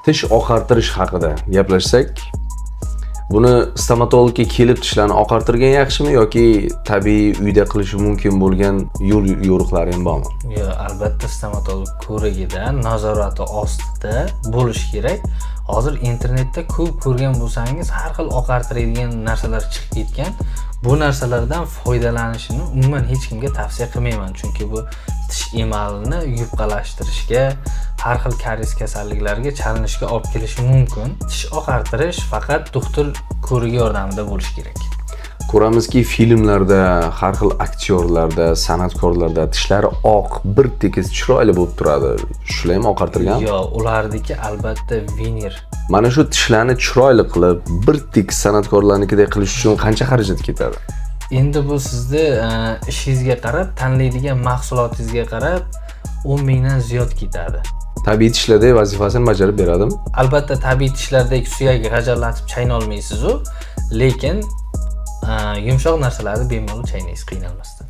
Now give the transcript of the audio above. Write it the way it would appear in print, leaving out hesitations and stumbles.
Tish oqartirish haqida gaplashsak, buni stomatologga kelib tishlarni oqartirgan yaxshimi yoki tabiiy uyda qilishi mumkin bo'lgan yo'riqlari ham bormi? Yo'q, albatta stomatolog ko'rigida, nazorati ostida bo'lish kerak. Hozir internetda ko'p ko'rgan bo'lsangiz, har xil oqartiradigan narsalar chiqib ketgan. Bu narsalardan foydalanishni umuman hech kimga tavsiya qilmayman, chunki bu tish emalini yupqalashtirishga, har xil karies kasalliklariga chalinishga olib kelishi mumkin. Tish oqartirish faqat doktor ko'rigi yordamida bo'lishi kerak. Ko'ramizki, filmlarda, har xil aktyorlarda, san'atkorlarda tishlari oq, bir tekis chiroyli bo'lib turadi. Shular ham oqartirgan? Yo'q, ulardagi albatta vener. Mana shu tishlarni chiroyli qilib, bir tekis san'atkorlarnikidek qilish uchun qancha xarajat ketadi? Endi bu sizni ishingizga qarab, tanlaydigan mahsulotingizga qarab 10 mingdan ziyod ketadi. Tabiiy tishlardek vazifasini bajarib beradimi? Albatta tabiiy tishlardek suyak g'ajarlatib chaynolmaysiz-u, lekin yumshoq narsalarni bemalol chaynaysiz qiynalmasdan.